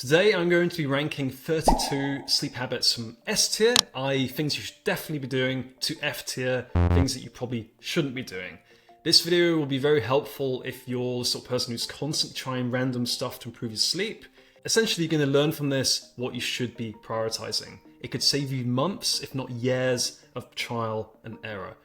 Today I'm going to be ranking 32 sleep habits from S tier, i.e. things you should definitely be doing, to F tier, things that you probably shouldn't be doing. This video will be very helpful if you're the sort of person who's constantly trying random stuff to improve your sleep. Essentially, you're going to learn from this what you should be prioritizing. It could save you months, if not years, of trial and error.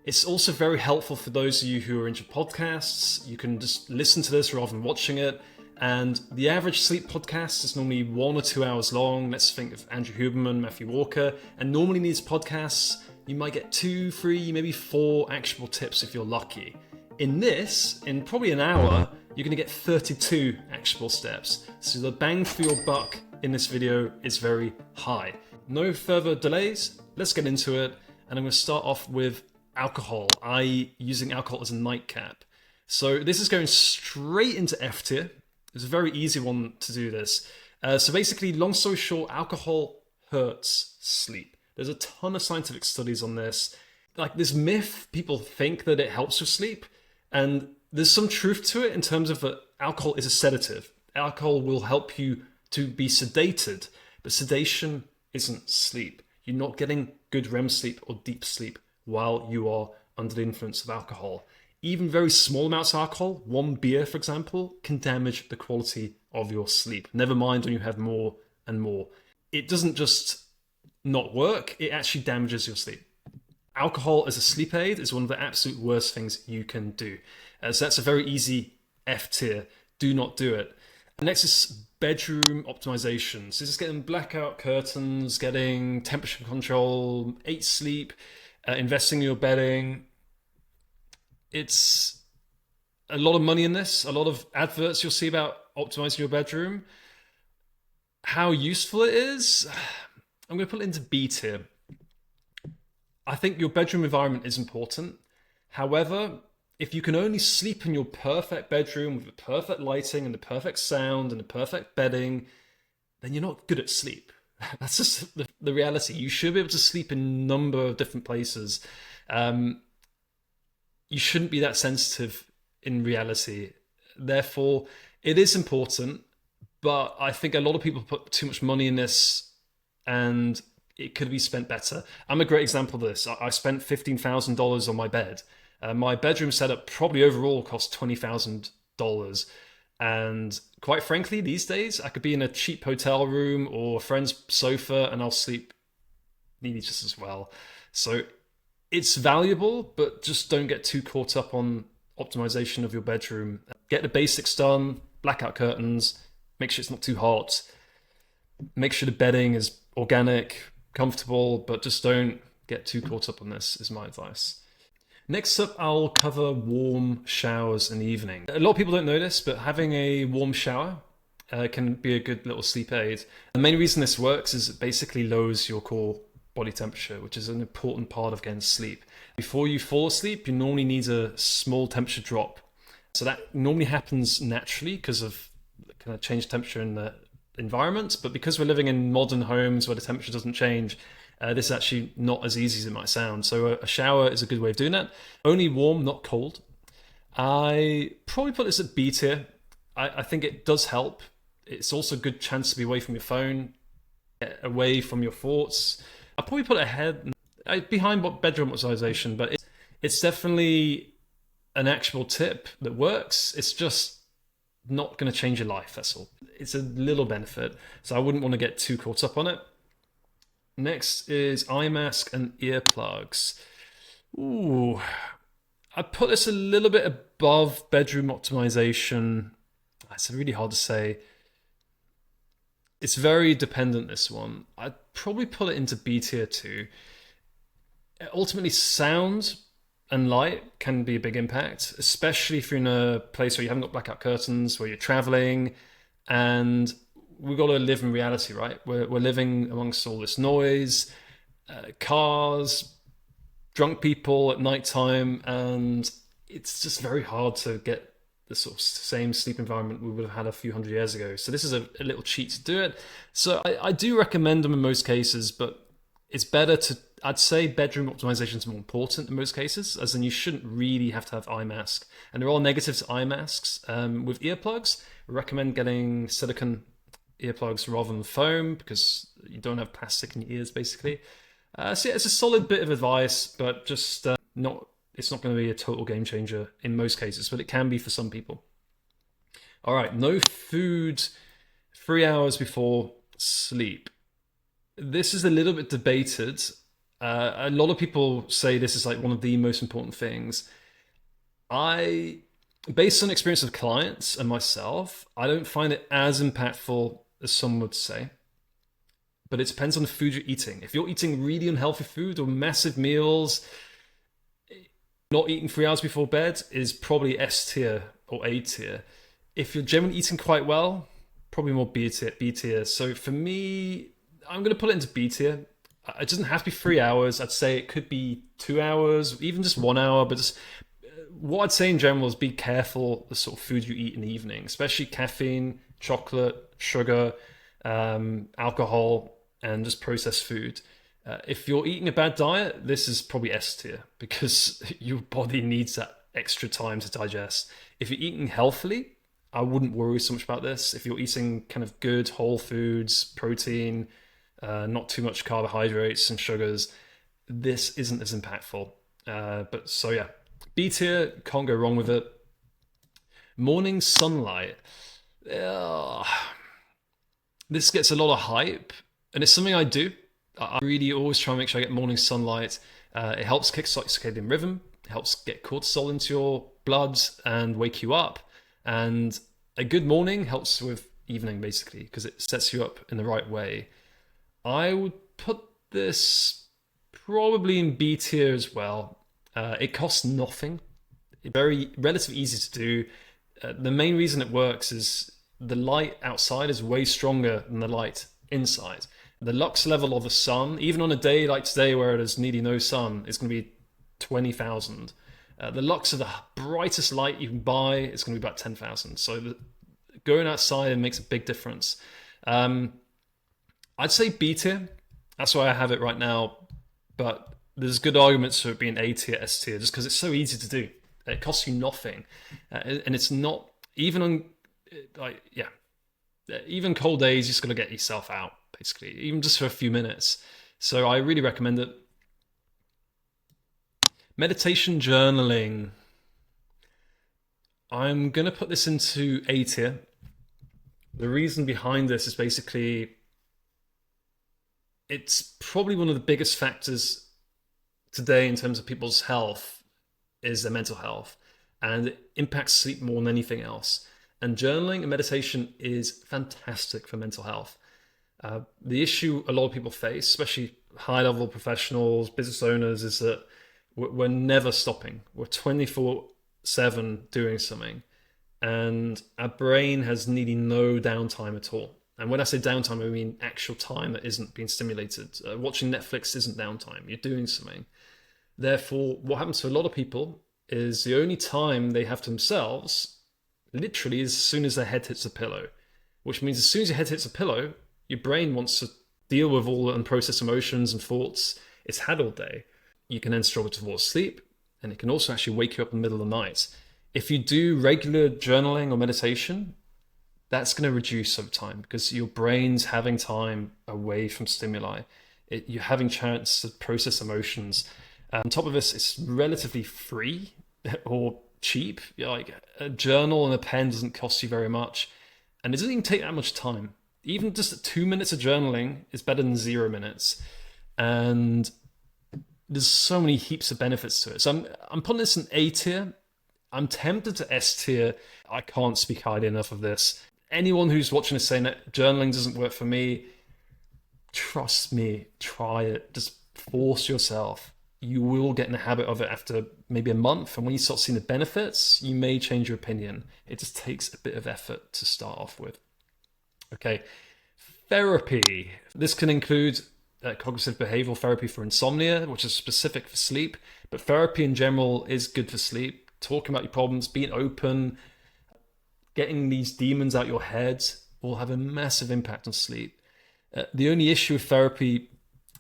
It's also very helpful for those of you who are into podcasts. You can just listen to this rather than watching it. And the average sleep podcast is normally 1 or 2 hours long. Let's think of Andrew Huberman, Matthew Walker. And normally in these podcasts, you might get 2, 3, maybe 4 actionable tips if you're lucky. In this, in probably an hour, you're going to get 32 actionable steps. So the bang for your buck in this video is very high. No further delays, let's get into it. And I'm going to start off with alcohol, i.e. using alcohol as a nightcap. So this is going straight into F tier. It's a very easy one to do this. So basically, long story short, alcohol hurts sleep. There's a ton of scientific studies on this. Like this myth, people think that it helps with sleep. And there's some truth to it in terms of that alcohol is a sedative. Alcohol will help you to be sedated, but sedation isn't sleep. You're not getting good REM sleep or deep sleep while you are under the influence of alcohol. Even very small amounts of alcohol, 1 beer for example, can damage the quality of your sleep. Never mind when you have more and more. It doesn't just not work, it actually damages your sleep. Alcohol as a sleep aid is one of the absolute worst things you can do. So that's a very easy F tier. Do not do it. Next is bedroom optimization. So this is getting blackout curtains, getting temperature control, 8 sleep, investing in your bedding. It's a lot of money in this, a lot of adverts you'll see about optimizing your bedroom. How useful it is, I'm going to put it into B tier. I think your bedroom environment is important. However, if you can only sleep in your perfect bedroom with the perfect lighting and the perfect sound and the perfect bedding, then you're not good at sleep. That's just the reality. You should be able to sleep in a number of different places. You shouldn't be that sensitive in reality. Therefore, it is important, but I think a lot of people put too much money in this and it could be spent better. I'm a great example of this. I spent $15,000 on my bed. My bedroom setup probably overall cost $20,000. And quite frankly, these days, I could be in a cheap hotel room or a friend's sofa and I'll sleep nearly just as well. So it's valuable, but just don't get too caught up on optimization of your bedroom. Get the basics done, blackout curtains, make sure it's not too hot, make sure the bedding is organic, comfortable, but just don't get too caught up on this, is my advice. Next up, I'll cover warm showers in the evening. A lot of people don't know this, but having a warm shower can be a good little sleep aid. The main reason this works is it basically lowers your core body temperature, which is an important part of getting sleep. Before you fall asleep, you normally need a small temperature drop. So that normally happens naturally because of kind of change temperature in the environment. But because we're living in modern homes where the temperature doesn't change, this is actually not as easy as it might sound. So a shower is a good way of doing that. Only warm, not cold. I probably put this at B tier. I think it does help. It's also a good chance to be away from your phone, get away from your thoughts. I'll probably put it ahead behind bedroom optimization, but it's definitely an actual tip that works. It's just not going to change your life, that's all. It's a little benefit, so I wouldn't want to get too caught up on it. Next is eye mask and earplugs. Ooh, I put this a little bit above bedroom optimization. It's really hard to say. It's very dependent, this one. I'd probably put it into B tier too. Ultimately, sound and light can be a big impact, especially if you're in a place where you haven't got blackout curtains, where you're traveling, and we've got to live in reality, right? We're living amongst all this noise, cars, drunk people at nighttime, and it's just very hard to get the sort of same sleep environment we would have had a few hundred years ago. So this is a little cheat to do it. So I do recommend them in most cases, but it's better to, I'd say bedroom optimization is more important in most cases, as in you shouldn't really have to have eye mask. And there are negatives to eye masks. With earplugs, I recommend getting silicone earplugs rather than foam because you don't have plastic in your ears, basically. So yeah, it's a solid bit of advice, but just not. It's not going to be a total game changer in most cases, but it can be for some people. All right, no food 3 hours before sleep. This is a little bit debated. A lot of people say this is like one of the most important things. Based on experience of clients and myself, I don't find it as impactful as some would say. But it depends on the food you're eating. If you're eating really unhealthy food or massive meals, not eating 3 hours before bed is probably S tier or A tier. If you're generally eating quite well, probably more B tier. So for me, I'm going to put it into B tier. It doesn't have to be 3 hours. I'd say it could be 2 hours, even just 1 hour. But just, what I'd say in general is be careful the sort of food you eat in the evening, especially caffeine, chocolate, sugar, alcohol, and just processed food. If you're eating a bad diet, this is probably S tier because your body needs that extra time to digest. If you're eating healthily, I wouldn't worry so much about this. If you're eating kind of good whole foods, protein, not too much carbohydrates and sugars, this isn't as impactful. But so yeah, B tier, can't go wrong with it. Morning sunlight. This gets a lot of hype, and it's something I do. I really always try and make sure I get morning sunlight. It helps kickstart circadian rhythm. It helps get cortisol into your blood and wake you up. And a good morning helps with evening, basically, because it sets you up in the right way. I would put this probably in B tier as well. It costs nothing. Very relatively easy to do. The main reason it works is the light outside is way stronger than the light inside. The lux level of the sun, even on a day like today where there's nearly no sun, is going to be 20,000. The lux of the brightest light you can buy is going to be about 10,000. So going outside makes a big difference. I'd say B tier. That's why I have it right now. But there's good arguments for it being A tier, S tier, just because it's so easy to do. It costs you nothing. And it's not, even on, even cold days, you're just going to get yourself out, basically, even just for a few minutes. So I really recommend it. Meditation journaling. I'm going to put this into A tier. The reason behind this is basically, it's probably one of the biggest factors today in terms of people's health is their mental health, and it impacts sleep more than anything else. And journaling and meditation is fantastic for mental health. The issue a lot of people face, especially high-level professionals, business owners, is that we're never stopping. We're 24/7 doing something. And our brain has nearly no downtime at all. And when I say downtime, I mean actual time that isn't being stimulated. Watching Netflix isn't downtime. You're doing something. Therefore, what happens to a lot of people is the only time they have to themselves literally as soon as their head hits a pillow, which means as soon as your head hits a pillow, your brain wants to deal with all the unprocessed emotions and thoughts it's had all day. You can then struggle to fall asleep, and it can also actually wake you up in the middle of the night. If you do regular journaling or meditation, that's going to reduce over time because your brain's having time away from stimuli. You're having chance to process emotions. On top of this, it's relatively free or cheap. Like a journal and a pen doesn't cost you very much, and it doesn't even take that much time. Even just 2 minutes of journaling is better than 0 minutes, and there's so many heaps of benefits to it. So I'm putting this in A tier. I'm tempted to S tier. I can't speak highly enough of this. Anyone who's watching this saying that journaling doesn't work for me, trust me, try it. Just force yourself. You will get in the habit of it after maybe a month, and when you start seeing the benefits, you may change your opinion. It just takes a bit of effort to start off with. Okay, therapy. This can include cognitive behavioral therapy for insomnia, which is specific for sleep, but therapy in general is good for sleep. Talking about your problems, being open, getting these demons out your head will have a massive impact on sleep. The only issue with therapy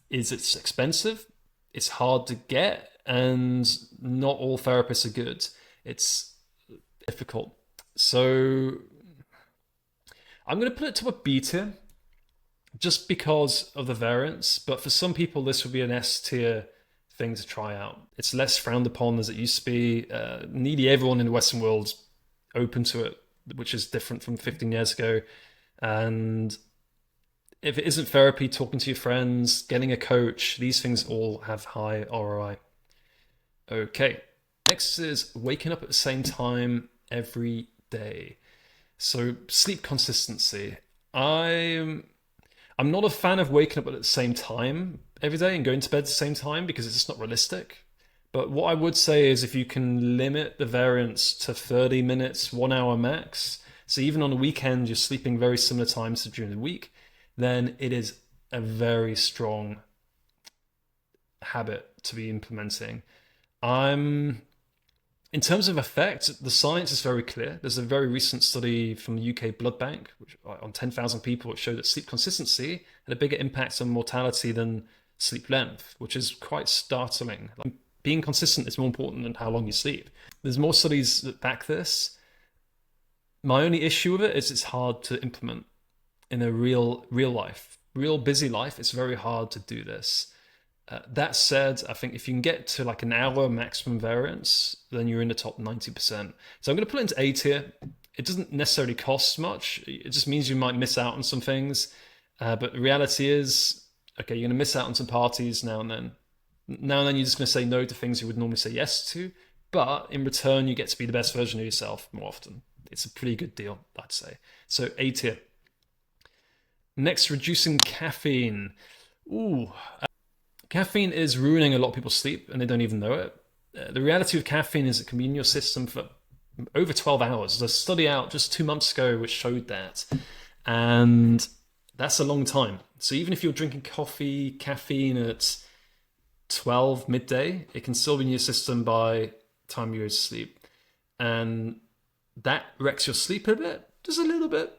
is it's expensive. It's hard to get, and not all therapists are good. It's difficult. So I'm going to put it top of B tier just because of the variance. But for some people, this would be an S tier thing to try out. It's less frowned upon as it used to be. Nearly everyone in the Western world's open to it, which is different from 15 years ago. And if it isn't therapy, talking to your friends, getting a coach, these things all have high ROI. Okay, next is waking up at the same time every day. So sleep consistency. I'm not a fan of waking up at the same time every day and going to bed at the same time because it's just not realistic. But what I would say is if you can limit the variance to 30 minutes, 1 hour max, so even on the weekend you're sleeping very similar times to during the week, then it is a very strong habit to be implementing. In terms of effect, the science is very clear. There's a very recent study from the UK Blood Bank on 10,000 people which showed that sleep consistency had a bigger impact on mortality than sleep length, which is quite startling. Like, being consistent is more important than how long you sleep. There's more studies that back this. My only issue with it is it's hard to implement in a real life, real busy life. It's very hard to do this. That said, I think if you can get to like an hour maximum variance, then you're in the top 90%. So I'm going to put it into A tier. It doesn't necessarily cost much. It just means you might miss out on some things. But the reality is, okay, you're going to miss out on some parties now and then. Now and then you're just going to say no to things you would normally say yes to. But in return, you get to be the best version of yourself more often. It's a pretty good deal, I'd say. So A tier. Next, reducing caffeine. Caffeine is ruining a lot of people's sleep and they don't even know it. The reality of caffeine is it can be in your system for over 12 hours. There's a study out just 2 months ago which showed that. And that's a long time. So even if you're drinking caffeine at 12 midday, it can still be in your system by the time you go to sleep. And that wrecks your sleep a bit, just a little bit.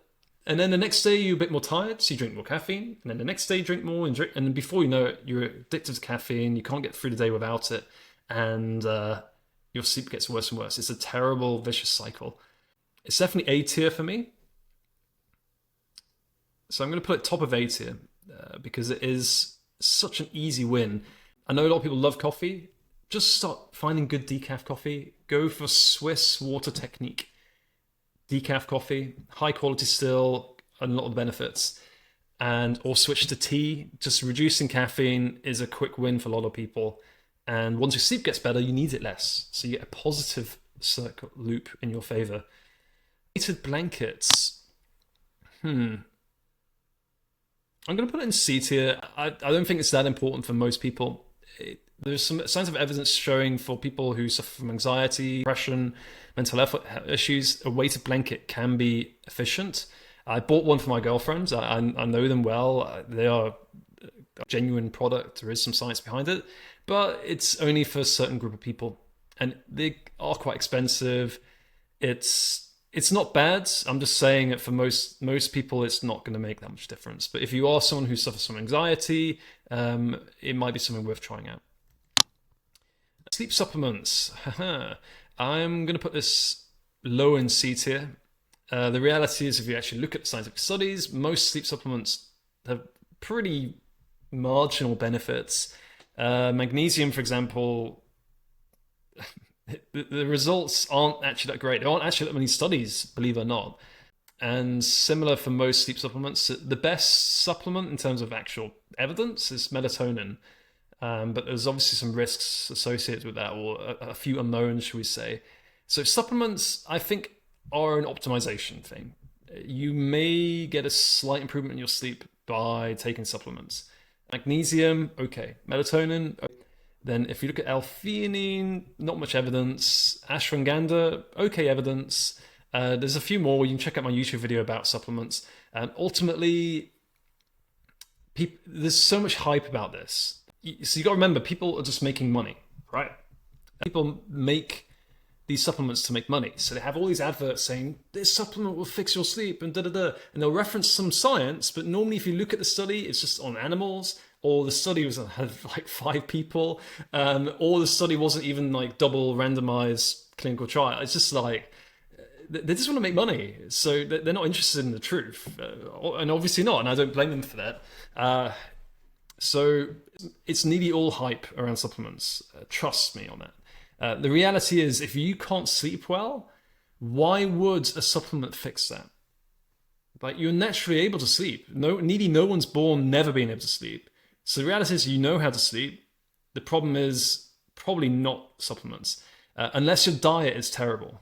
And then the next day you're a bit more tired, so you drink more caffeine. And then the next day you drink more, and then before you know it, you're addicted to caffeine. You can't get through the day without it, and your sleep gets worse and worse. It's a terrible, vicious cycle. It's definitely A tier for me. So I'm going to put it top of A tier because it is such an easy win. I know a lot of people love coffee. Just start finding good decaf coffee. Go for Swiss water technique. Decaf coffee, high quality still, and a lot of benefits. Or switch to tea. Just reducing caffeine is a quick win for a lot of people. And once your sleep gets better, you need it less. So you get a positive circle loop in your favor. Weighted blankets. I'm going to put it in C tier. I don't think it's that important for most people. There's some signs of evidence showing for people who suffer from anxiety, depression, mental health issues, a weighted blanket can be efficient. I bought one for my girlfriends. I know them well. They are a genuine product. There is some science behind it, but it's only for a certain group of people. And they are quite expensive. It's not bad. I'm just saying that for most people, it's not going to make that much difference. But if you are someone who suffers from anxiety, it might be something worth trying out. Sleep supplements. I'm going to put this low in C tier. The reality is, if you actually look at the scientific studies, most sleep supplements have pretty marginal benefits. Magnesium, for example, the results aren't actually that great. There aren't actually that many studies, believe it or not. And similar for most sleep supplements, the best supplement in terms of actual evidence is melatonin. But there's obviously some risks associated with that, or a few unknowns, should we say. So supplements, I think, are an optimization thing. You may get a slight improvement in your sleep by taking supplements. Magnesium, okay. Melatonin, okay. Then if you look at L-theanine, not much evidence. Ashwagandha, okay evidence. There's a few more. You can check out my YouTube video about supplements. Ultimately, there's so much hype about this. So you got to remember, people are just making money, right? People make these supplements to make money. So they have all these adverts saying, this supplement will fix your sleep and da-da-da. And they'll reference some science, but normally if you look at the study, it's just on animals, or the study had like 5 people, or the study wasn't even like double randomized clinical trial. It's just like, they just want to make money. So they're not interested in the truth, and obviously not. And I don't blame them for that. So it's nearly all hype around supplements. Trust me on that. The reality is, if you can't sleep well, why would a supplement fix that? Like, you're naturally able to sleep. No one's born never being able to sleep. So the reality is, you know how to sleep. The problem is probably not supplements, unless your diet is terrible.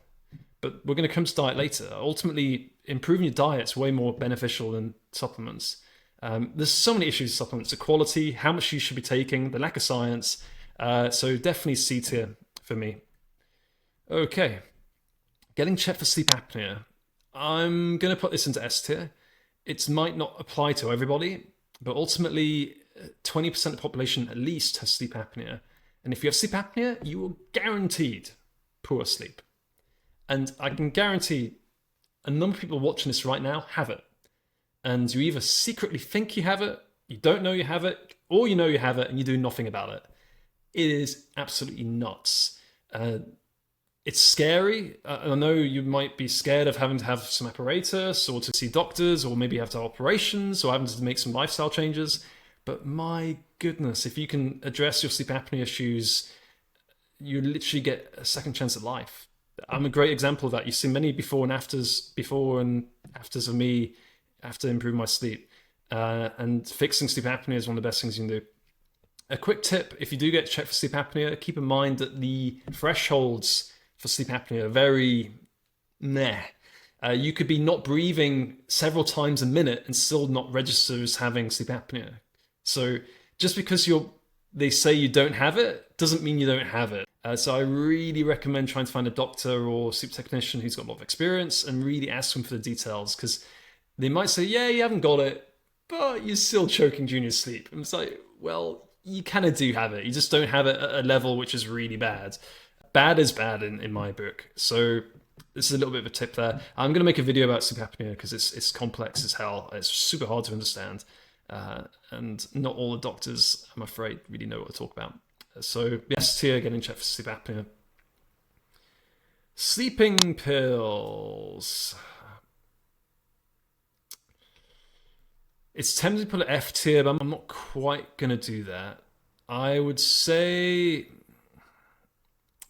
But we're going to come to diet later. Ultimately, improving your diet is way more beneficial than supplements. There's so many issues with supplements: the quality, how much you should be taking, the lack of science. So definitely C tier for me. Okay, getting checked for sleep apnea. I'm going to put this into S tier. It might not apply to everybody, but ultimately 20% of the population at least has sleep apnea. And if you have sleep apnea, you are guaranteed poor sleep. And I can guarantee a number of people watching this right now have it. And you either secretly think you have it, you don't know you have it, or you know you have it and you do nothing about it. It is absolutely nuts. It's scary. I know you might be scared of having to have some apparatus or to see doctors, or maybe have to have operations, or having to make some lifestyle changes. But my goodness, if you can address your sleep apnea issues, you literally get a second chance at life. I'm a great example of that. You've seen many before and afters of me after improving my sleep. And fixing sleep apnea is one of the best things you can do. A quick tip: if you do get checked for sleep apnea, keep in mind that the thresholds for sleep apnea are very meh. You could be not breathing several times a minute and still not register as having sleep apnea. So just because they say you don't have it doesn't mean you don't have it. So I really recommend trying to find a doctor or sleep technician who's got a lot of experience and really ask them for the details, because they might say, yeah, you haven't got it, but you're still choking during your sleep. And it's like, well, you kind of do have it. You just don't have it at a level which is really bad. Bad is bad in my book. So this is a little bit of a tip there. I'm going to make a video about sleep apnea because it's complex as hell. It's super hard to understand. And not all the doctors, I'm afraid, really know what to talk about. So yes, tier, getting checked for sleep apnea. Sleeping pills. It's tempting to put an F tier, but I'm not quite going to do that. I would say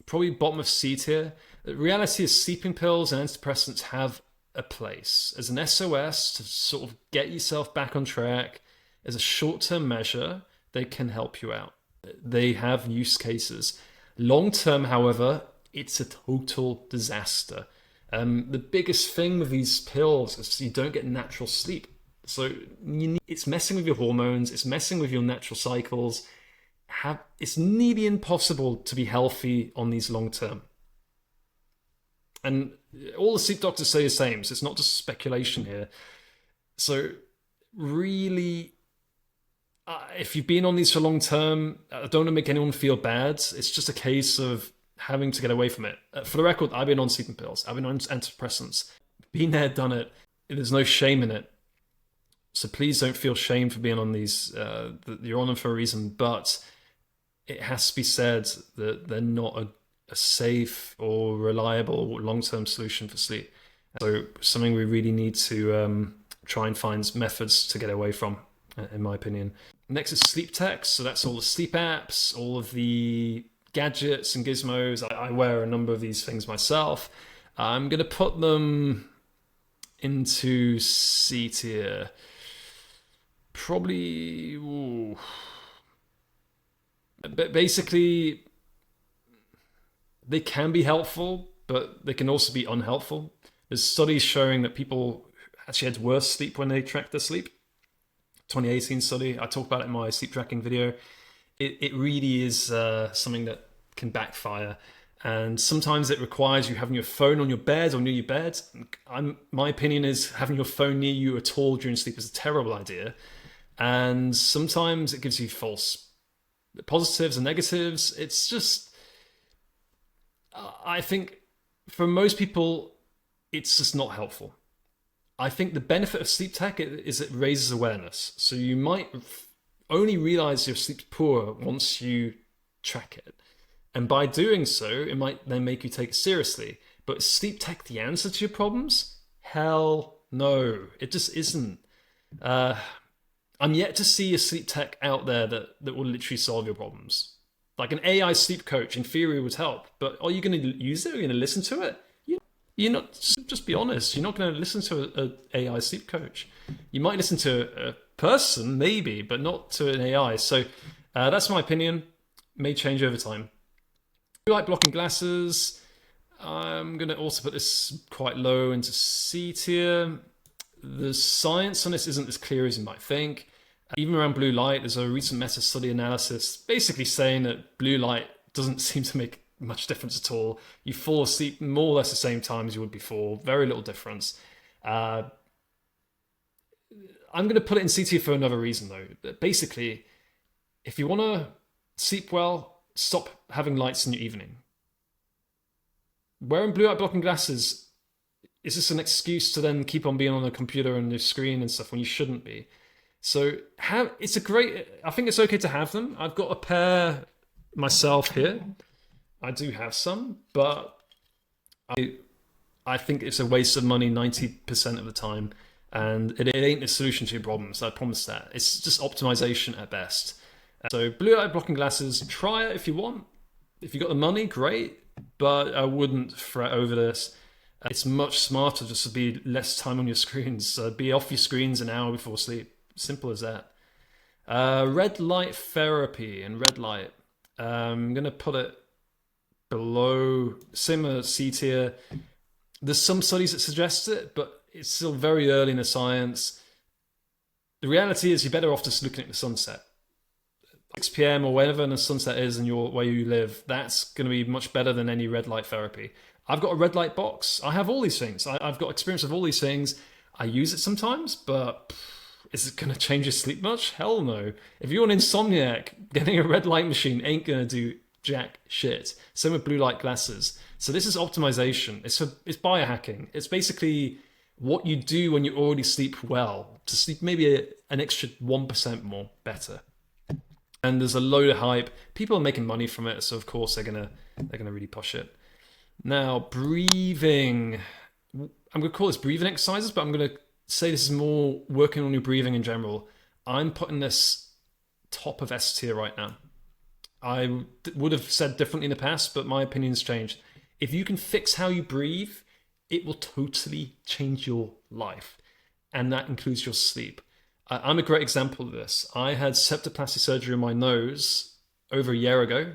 probably bottom of C tier. The reality is, sleeping pills and antidepressants have a place as an SOS to sort of get yourself back on track. As a short-term measure, they can help you out. They have use cases. Long-term, however, it's a total disaster. The biggest thing with these pills is you don't get natural sleep. So it's messing with your hormones, it's messing with your natural cycles. It's nearly impossible to be healthy on these long-term. And all the sleep doctors say the same, so it's not just speculation here. So really, if you've been on these for long term, I don't want to make anyone feel bad. It's just a case of having to get away from it. For the record, I've been on sleeping pills. I've been on antidepressants. Been there, done it. There's no shame in it. So please don't feel shame for being on these. You're on them for a reason, but it has to be said that they're not a safe or reliable long-term solution for sleep. So something we really need to try and find methods to get away from, in my opinion. Next is sleep tech. So that's all the sleep apps, all of the gadgets and gizmos. I wear a number of these things myself. I'm going to put them into C tier. Probably, but basically, they can be helpful, but they can also be unhelpful. There's studies showing that people actually had worse sleep when they tracked their sleep. 2018 study, I talk about it in my sleep tracking video. It really is something that can backfire. And sometimes it requires you having your phone on your bed or near your bed. My opinion is having your phone near you at all during sleep is a terrible idea. And sometimes it gives you false positives and negatives. It's just, I think for most people, it's just not helpful. I think the benefit of sleep tech is it raises awareness. So you might only realize your sleep's poor once you track it. And by doing so, it might then make you take it seriously. But is sleep tech the answer to your problems? Hell no, it just isn't. I'm yet to see a sleep tech out there that will literally solve your problems. Like an AI sleep coach in theory would help, but are you going to use it? Are you going to listen to it? You're not. Just be honest. You're not going to listen to an AI sleep coach. You might listen to a person, maybe, but not to an AI. So that's my opinion. May change over time. Blue light blocking glasses. I'm going to also put this quite low into C tier. The science on this isn't as clear as you might think. Even around blue light, there's a recent meta-study analysis basically saying that blue light doesn't seem to make much difference at all. You fall asleep more or less the same time as you would before. Very little difference. I'm going to put it in C tier for another reason, though. Basically, if you want to sleep well, stop having lights in your evening. Wearing blue light blocking glasses is just an excuse to then keep on being on the computer and the screen and stuff when you shouldn't be. So I think it's okay to have them. I've got a pair myself here. I do have some, but I think it's a waste of money 90% of the time. And it ain't a solution to your problems, I promise that. It's just optimization at best. So blue light blocking glasses, try it if you want. If you got the money, great. But I wouldn't fret over this. It's much smarter just to be less time on your screens. Be off your screens an hour before sleep. Simple as that. Red light therapy and red light. I'm going to put it below, similar C tier. There's some studies that suggest it, but it's still very early in the science. The reality is you're better off just looking at the sunset. 6 p.m. or whenever the sunset is in where you live, that's going to be much better than any red light therapy. I've got a red light box. I have all these things. I've got experience of all these things. I use it sometimes, but is it going to change your sleep much? Hell no. If you're an insomniac, getting a red light machine ain't going to do jack shit. Same with blue light glasses. So this is optimization. It's biohacking. It's basically what you do when you already sleep well, to sleep maybe an extra 1% more better. And there's a load of hype. People are making money from it, so of course they're gonna really push it. Now, breathing. I'm gonna call this breathing exercises, but I'm gonna say this is more working on your breathing in general. I'm putting this top of S tier right now. I would have said differently in the past, but my opinion's changed. If you can fix how you breathe, it will totally change your life. And that includes your sleep. I'm a great example of this. I had 𝗕𝗲𝘀𝗁𝗍 surgery on my nose over a year ago.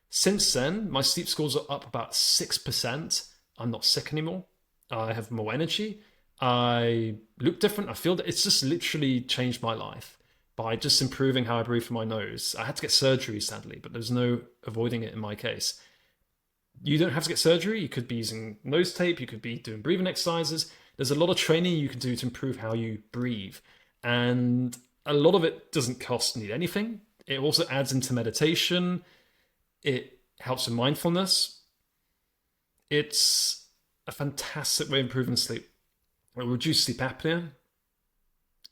Since then, my sleep scores are up about 6%. I'm not sick anymore. I have more energy. I look different. I feel that it's just literally changed my life by just improving how I breathe from my nose. I had to get surgery, sadly, but there's no avoiding it in my case. You don't have to get surgery. You could be using nose tape. You could be doing breathing exercises. There's a lot of training you can do to improve how you breathe. And a lot of it doesn't need anything. It also adds into meditation. It helps with mindfulness. It's a fantastic way of improving sleep. It will reduce sleep apnea.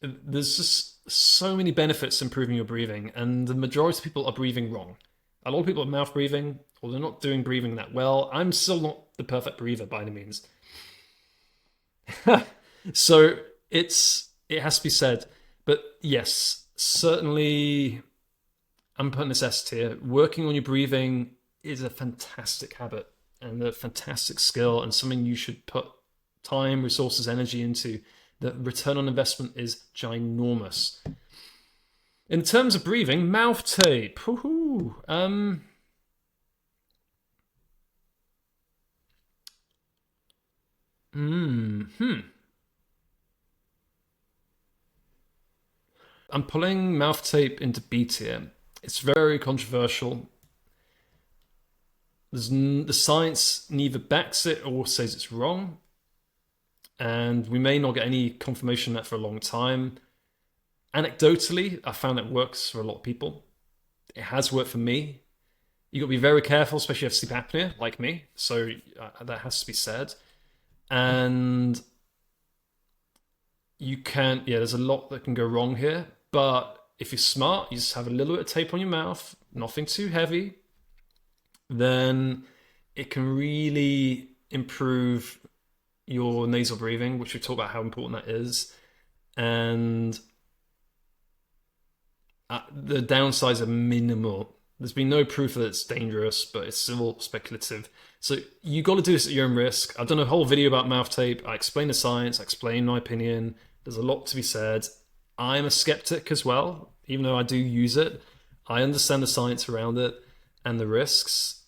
There's just so many benefits to improving your breathing, and the majority of people are breathing wrong. A lot of people are mouth breathing, or they're not doing breathing that well. I'm still not the perfect breather by any means. So it has to be said. But yes, certainly I'm putting this S tier. Working on your breathing is a fantastic habit and a fantastic skill, and something you should put time, resources, energy into. The return on investment is ginormous. In terms of breathing, mouth tape. I'm pulling mouth tape into B tier. It's very controversial. The science neither backs it or says it's wrong. And we may not get any confirmation of that for a long time. Anecdotally, I found it works for a lot of people. It has worked for me. You've got to be very careful, especially if you have sleep apnea, like me. So that has to be said. And there's a lot that can go wrong here. But if you're smart, you just have a little bit of tape on your mouth, nothing too heavy, then it can really improve your nasal breathing, which we talked about how important that is. And the downsides are minimal. There's been no proof that it's dangerous, but it's still speculative. So you got to do this at your own risk. I've done a whole video about mouth tape. I explain the science. I explain my opinion. There's a lot to be said. I'm a skeptic as well, even though I do use it. I understand the science around it and the risks.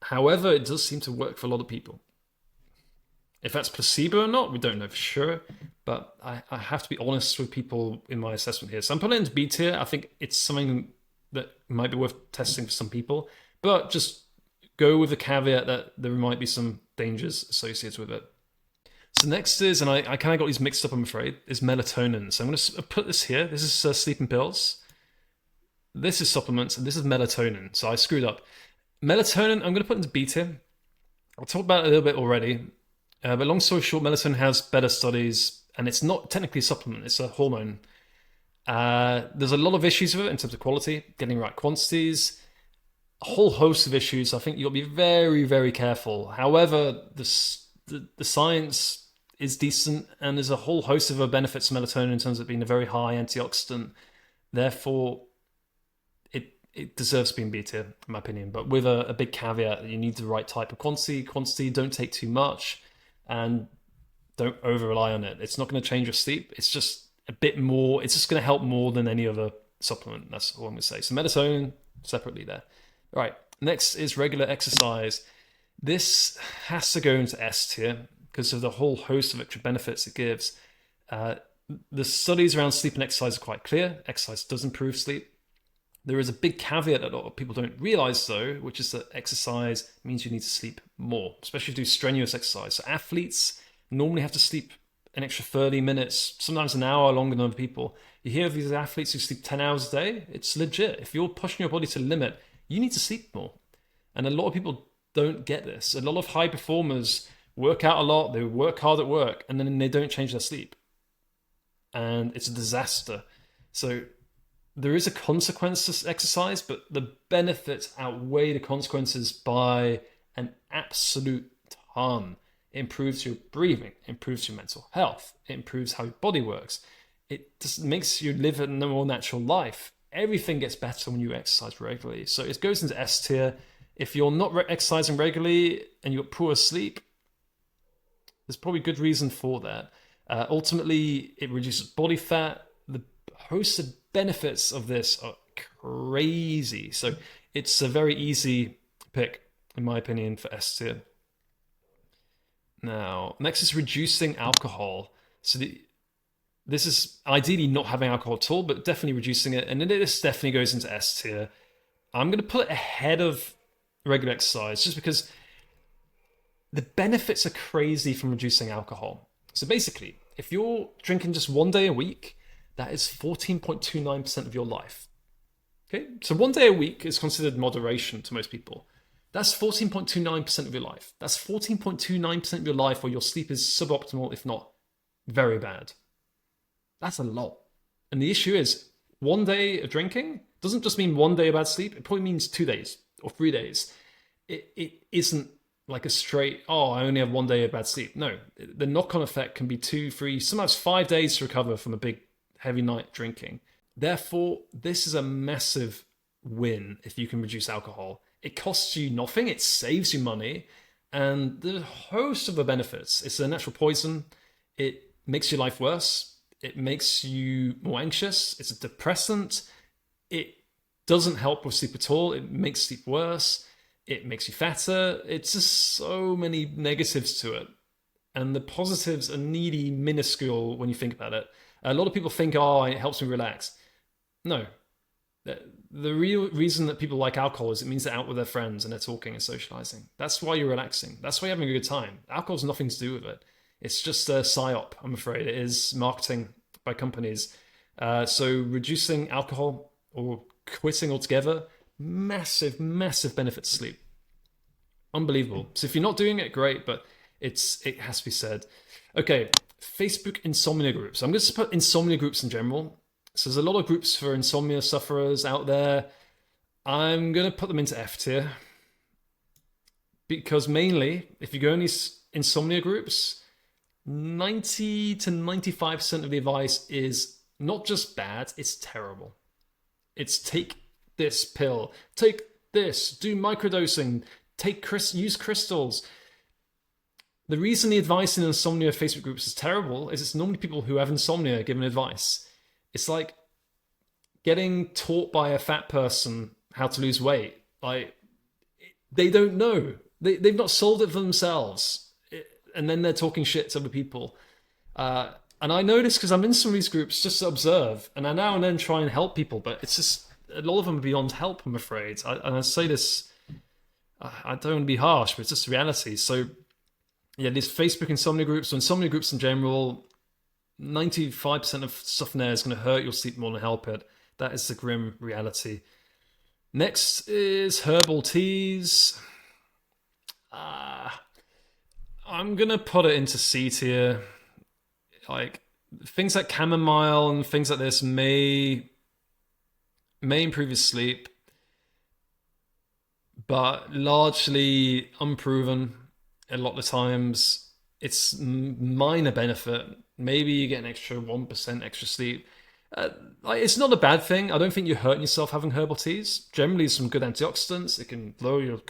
However, it does seem to work for a lot of people. If that's placebo or not, we don't know for sure. But I have to be honest with people in my assessment here. So I'm putting it into B tier. I think it's something that might be worth testing for some people. But just go with the caveat that there might be some dangers associated with it. So next is, and I kind of got these mixed up, I'm afraid, is melatonin. So I'm going to put this here. This is sleeping pills. This is supplements, and this is melatonin. So I screwed up. Melatonin, I'm going to put into B tier. I'll talk about it a little bit already. But long story short, melatonin has better studies, and it's not technically a supplement, it's a hormone. There's a lot of issues with it in terms of quality, getting the right quantities, a whole host of issues. I think you've got to be very, very careful. However, the science is decent, and there's a whole host of benefits of melatonin in terms of being a very high antioxidant. Therefore, it deserves to be in B tier, in my opinion, but with a big caveat that you need the right type of quantity, don't take too much, and don't over rely on it. It's not going to change your sleep. It's just a bit more, it's just going to help more than any other supplement. That's all I'm going to say. So melatonin separately there. All right, next is regular exercise. This has to go into S tier because of the whole host of extra benefits it gives. The studies around sleep and exercise are quite clear. Exercise does improve sleep. There is a big caveat that a lot of people don't realize, though, which is that exercise means you need to sleep more, especially if you do strenuous exercise. So athletes normally have to sleep an extra 30 minutes, sometimes an hour longer than other people. You hear of these athletes who sleep 10 hours a day. It's legit. If you're pushing your body to the limit, you need to sleep more. And a lot of people don't get this. A lot of high performers work out a lot, they work hard at work, and then they don't change their sleep. And it's a disaster. So there is a consequence to exercise, but the benefits outweigh the consequences by an absolute ton. It improves your breathing, improves your mental health, it improves how your body works. It just makes you live a more natural life. Everything gets better when you exercise regularly. So it goes into S tier. If you're not exercising regularly and you've got poor sleep, there's probably good reason for that. Ultimately, it reduces body fat. The host of benefits of this are crazy. So it's a very easy pick, in my opinion, for S tier. Now, next is reducing alcohol. So this is ideally not having alcohol at all, but definitely reducing it. And this definitely goes into S tier. I'm going to put it ahead of regular exercise just because the benefits are crazy from reducing alcohol. So basically, if you're drinking just 1 day a week, that is 14.29% of your life. Okay, so 1 day a week is considered moderation to most people. That's 14.29% of your life. That's 14.29% of your life where your sleep is suboptimal, if not very bad. That's a lot. And the issue is 1 day of drinking doesn't just mean 1 day of bad sleep. It probably means 2 days or 3 days. It isn't like a straight, oh, I only have 1 day of bad sleep. No, the knock-on effect can be 2, 3, sometimes 5 days to recover from a big heavy night drinking. Therefore, this is a massive win if you can reduce alcohol. It costs you nothing, it saves you money, and there's a host of the benefits. It's a natural poison, it makes your life worse, it makes you more anxious, it's a depressant, it doesn't help with sleep at all, it makes sleep worse, it makes you fatter. It's just so many negatives to it. And the positives are nearly minuscule when you think about it. A lot of people think, oh, it helps me relax. No. The real reason that people like alcohol is it means they're out with their friends and they're talking and socializing. That's why you're relaxing. That's why you're having a good time. Alcohol has nothing to do with it. It's just a psyop, I'm afraid. It is marketing by companies. So reducing alcohol or quitting altogether, massive, massive benefit to sleep. Unbelievable. So if you're not doing it, great, but it has to be said. Okay, Facebook insomnia groups. I'm going to put insomnia groups in general. So there's a lot of groups for insomnia sufferers out there. I'm going to put them into F tier. because mainly, if you go in these insomnia groups, 90 to 95% of the advice is not just bad, it's terrible. It's take this pill, take this, do microdosing, use crystals. The reason the advice in insomnia Facebook groups is terrible is it's normally people who have insomnia giving advice. It's like getting taught by a fat person how to lose weight. Like, they don't know. They've not solved it for themselves. And then they're talking shit to other people. And I know this because I'm in some of these groups just to observe. And I now and then try and help people. But it's just, a lot of them are beyond help, I'm afraid. And I say this, I don't want to be harsh, but it's just reality. So, yeah, these Facebook insomnia groups, or insomnia groups in general, 95% of stuff in there is going to hurt your sleep more than help it. That is the grim reality. Next is herbal teas. I'm going to put it into C tier. Like, things like chamomile and things like this may improve your sleep, but largely unproven. A lot of the times it's minor benefit. Maybe you get an extra 1% extra sleep. It's not a bad thing. I don't think you're hurting yourself having herbal teas. Generally, some good antioxidants. It can lower your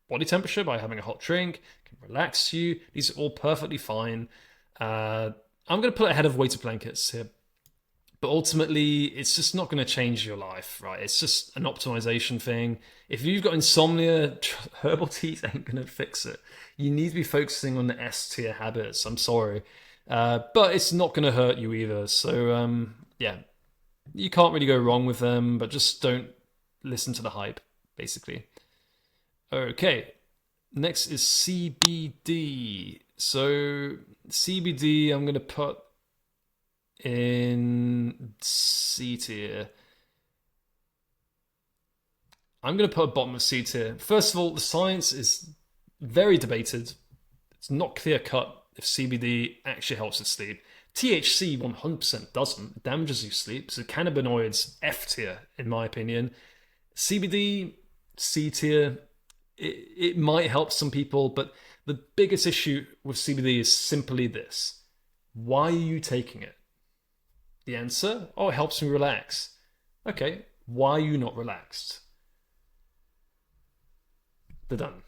body temperature by having a hot drink. It can relax you. These are all perfectly fine. I'm going to put it ahead of 𝗕𝗲𝗀𝗁𝗁𝗁𝗁 here. But ultimately, it's just not going to change your life, right? It's just an optimization thing. If you've got insomnia, herbal teas ain't going to fix it. You need to be focusing on the S tier habits. I'm sorry. But it's not going to hurt you either. So, yeah, you can't really go wrong with them, but just don't listen to the hype, basically. Okay, next is CBD. So, CBD, I'm going to put in C tier. I'm going to put a bottom of C tier. First of all, the science is very debated. It's not clear cut if CBD actually helps with sleep. THC 100% doesn't. It damages your sleep. So cannabinoids, F tier, in my opinion. CBD, C tier. It might help some people, but the biggest issue with CBD is simply this. Why are you taking it? The answer? Oh, it helps me relax. Okay, why are you not relaxed? They're done.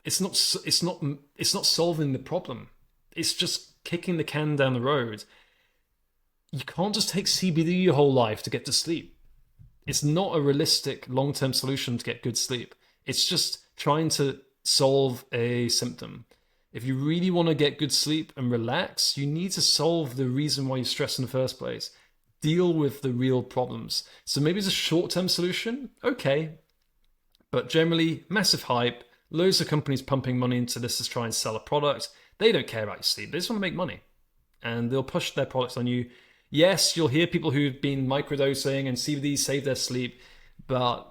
It's not solving the problem. It's just kicking the can down the road. You can't just take CBD your whole life to get to sleep. It's not a realistic long-term solution to get good sleep. It's just trying to solve a symptom. If you really want to get good sleep and relax, you need to solve the reason why you stress in the first place. Deal with the real problems. So maybe it's a short-term solution, okay. But generally, massive hype, loads of companies pumping money into this to try and sell a product. They don't care about your sleep. They just want to make money. And they'll push their products on you. Yes, you'll hear people who've been microdosing and CBD save their sleep, but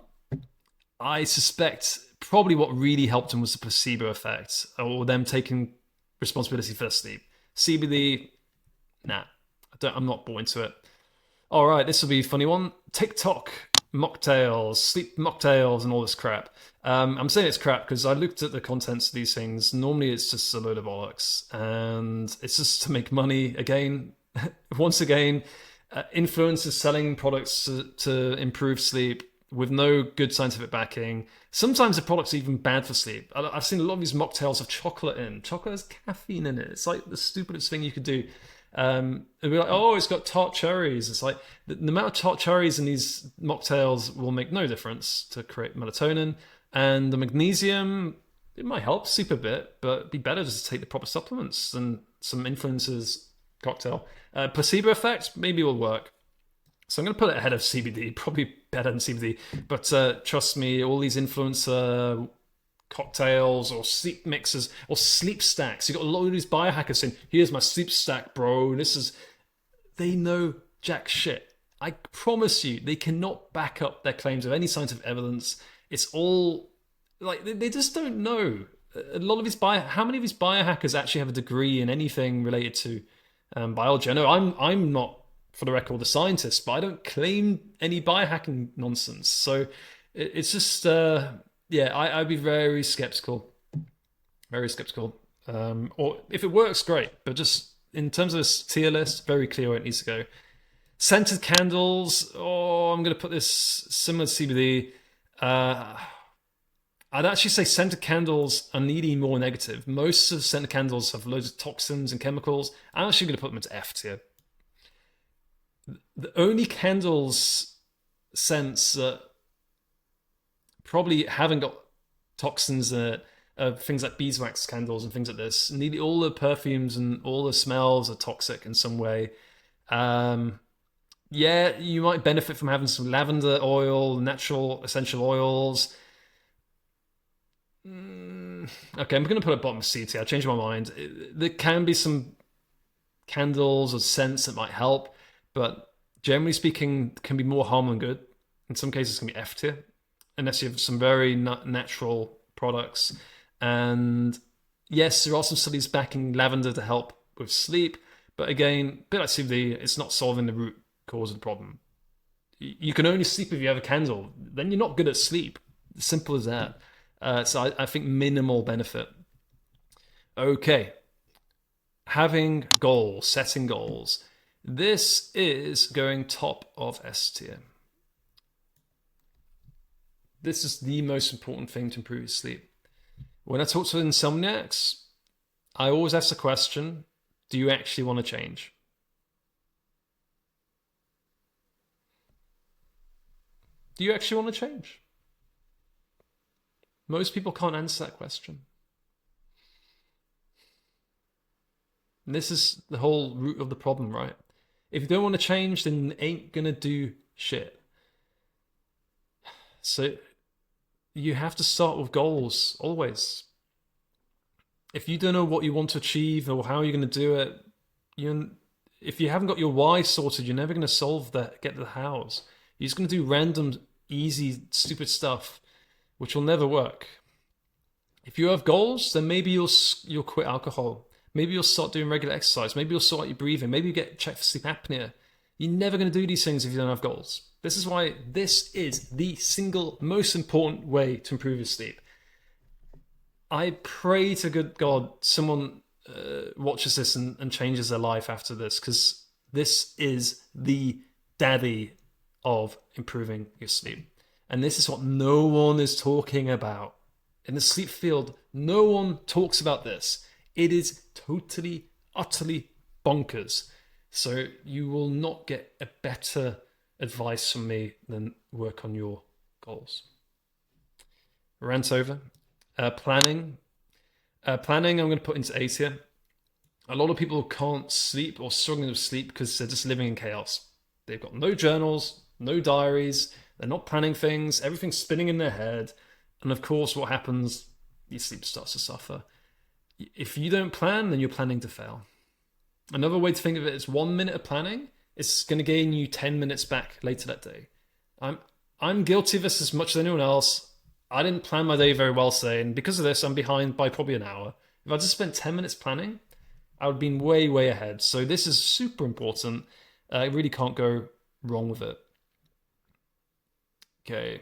I suspect probably what really helped them was the placebo effect, or them taking responsibility for their sleep. CBD, nah, I'm not bought into it. All right, this will be a funny one. TikTok, mocktails, sleep mocktails, and all this crap. I'm saying it's crap because I looked at the contents of these things. Normally it's just a load of bollocks, and it's just to make money again. Once again, influencers selling products to improve sleep with no good scientific backing. Sometimes the product's even bad for sleep. I've seen a lot of these mocktails have chocolate in. Chocolate has caffeine in it. It's like the stupidest thing you could do. And we're like, oh, it's got tart cherries. It's like the amount of tart cherries in these mocktails will make no difference to create melatonin. And the magnesium, it might help sleep a bit, but it'd be better just to take the proper supplements than some influencers cocktail. Placebo effect, maybe will work. So I'm going to put it ahead of CBD, probably better than CBD. But trust me, all these influencer cocktails or sleep mixers or sleep stacks, you've got a lot of these biohackers saying, here's my sleep stack, bro. They know jack shit. I promise you, they cannot back up their claims of any scientific evidence. It's all, like, they just don't know. A lot of these how many of these biohackers actually have a degree in anything related to biology? I know I'm not, for the record, a scientist, but I don't claim any biohacking nonsense. So it's just yeah, I'd be very skeptical. Very skeptical. Or if it works, great. But just in terms of this tier list, very clear where it needs to go. Scented candles. Oh, I'm going to put this similar to CBD. I'd actually say scented candles are nearly more negative. Most of scented candles have loads of toxins and chemicals. I'm actually going to put them into F tier. The only candles scents that probably haven't got toxins in it are things like beeswax candles and things like this. Nearly all the perfumes and all the smells are toxic in some way. Yeah, you might benefit from having some lavender oil, natural essential oils. Okay, I'm going to put a bottom C tier. I changed my mind. There can be some candles or scents that might help, but generally speaking, can be more harm than good. In some cases, it can be F tier, unless you have some very natural products. And yes, there are some studies backing lavender to help with sleep, but again, a bit like CBD, it's not solving the root cause of the problem. You can only sleep if you have a candle. Then you're not good at sleep. Simple as that. So I think minimal benefit. Okay. Having goals, setting goals. This is going top of S tier. This is the most important thing to improve your sleep. When I talk to insomniacs, I always ask the question, do you actually want to change? Do you actually want to change? Most people can't answer that question. And this is the whole root of the problem, right? If you don't want to change, then you ain't gonna do shit. So you have to start with goals, always. If you don't know what you want to achieve or how you're going to do it, if you haven't got your why sorted, you're never going to solve that, get the hows. You're just going to do random, easy, stupid stuff, which will never work. If you have goals, then maybe you'll quit alcohol. Maybe you'll start doing regular exercise. Maybe you'll sort out your breathing. Maybe you get checked for sleep apnea. You're never going to do these things if you don't have goals. This is why this is the single most important way to improve your sleep. I pray to good God someone watches this and changes their life after this, because this is the daddy of improving your sleep. And this is what no one is talking about. In the sleep field, no one talks about this. It is totally, utterly bonkers. So you will not get a better advice from me than work on your goals. Rant over. Planning. Planning I'm going to put into A tier. A lot of people can't sleep or struggling with sleep because they're just living in chaos. They've got no journals, no diaries, they're not planning things, everything's spinning in their head. And of course, what happens? Your sleep starts to suffer. If you don't plan, then you're planning to fail. Another way to think of it is 1 minute of planning is going to gain you 10 minutes back later that day. I'm guilty of this as much as anyone else. I didn't plan my day very well today, and because of this, I'm behind by probably an hour. If I just spent 10 minutes planning, I would have been way, way ahead. So this is super important. I really can't go wrong with it. Okay.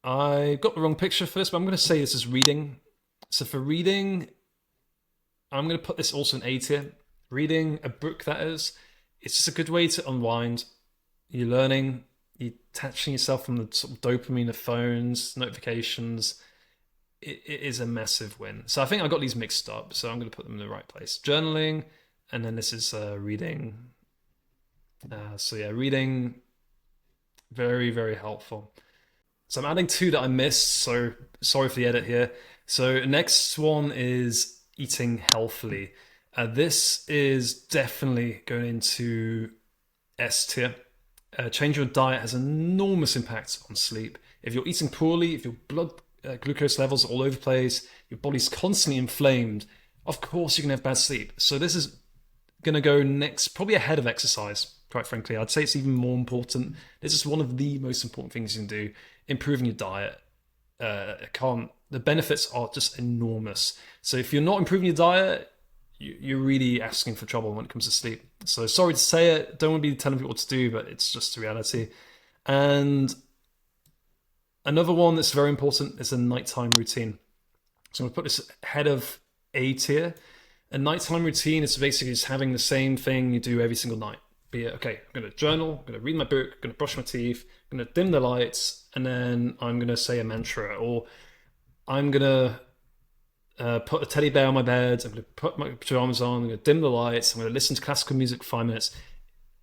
I got the wrong picture for this, but I'm going to say this is reading. So for reading, I'm going to put this also in A tier. Reading a book, that is. It's just a good way to unwind. You're learning, you're detaching yourself from the sort of dopamine of phones, notifications. It is a massive win. So I think I got these mixed up, so I'm going to put them in the right place. Journaling, and then this is reading. So yeah, reading, very, very helpful. So I'm adding two that I missed, so sorry for the edit here. So next one is eating healthily. This is definitely going into S tier. Changing your diet has enormous impact on sleep. If you're eating poorly, if your blood glucose levels are all over the place, your body's constantly inflamed, of course you're going to have bad sleep. So this is going to go next, probably ahead of exercise, quite frankly. I'd say it's even more important. This is one of the most important things you can do, improving your diet. The benefits are just enormous. So if you're not improving your diet, you're really asking for trouble when it comes to sleep. So sorry to say it, don't want to be telling people what to do, but it's just the reality. And Another one that's very important is a nighttime routine. So I'm going to put this ahead of A tier. A nighttime routine is basically just having the same thing you do every single night. Be it, okay, I'm going to journal, I'm going to read my book, I'm going to brush my teeth, I'm going to dim the lights, and then I'm going to say a mantra, or I'm going to put a teddy bear on my bed, I'm going to put my pajamas on, I'm going to dim the lights, I'm going to listen to classical music for 5 minutes.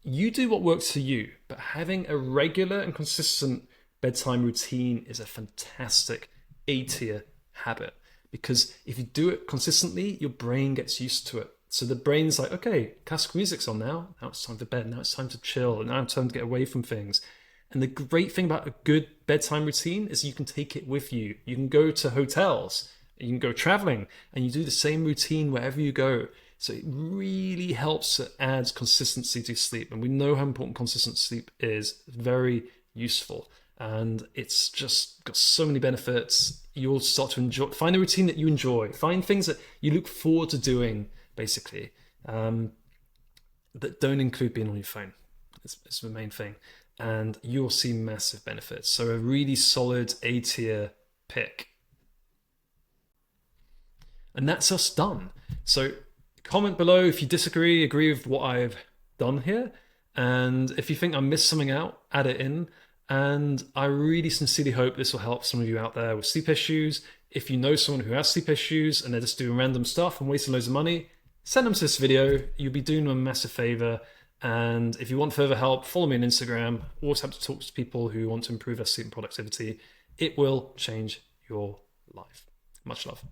You do what works for you, but having a regular and consistent bedtime routine is a fantastic A tier habit, because if you do it consistently, your brain gets used to it. So the brain's like, okay, classical music's on now it's time for bed, now it's time to chill, now it's time to get away from things. And the great thing about a good bedtime routine is you can take it with you. You can go to hotels, you can go traveling, and you do the same routine wherever you go. So it really helps to add consistency to sleep. And we know how important consistent sleep is. Very useful. And it's just got so many benefits. You'll start to enjoy, find a routine that you enjoy, find things that you look forward to doing, basically, that don't include being on your phone. It's the main thing. And you'll see massive benefits. So a really solid A tier pick. And that's us done. So comment below if you disagree, agree with what I've done here. And if you think I missed something out, add it in. And I really sincerely hope this will help some of you out there with sleep issues. If you know someone who has sleep issues and they're just doing random stuff and wasting loads of money, send them to this video. You'll be doing them a massive favor. And if you want further help, follow me on Instagram. Always have to talk to people who want to improve their sleep and productivity. It will change your life. Much love.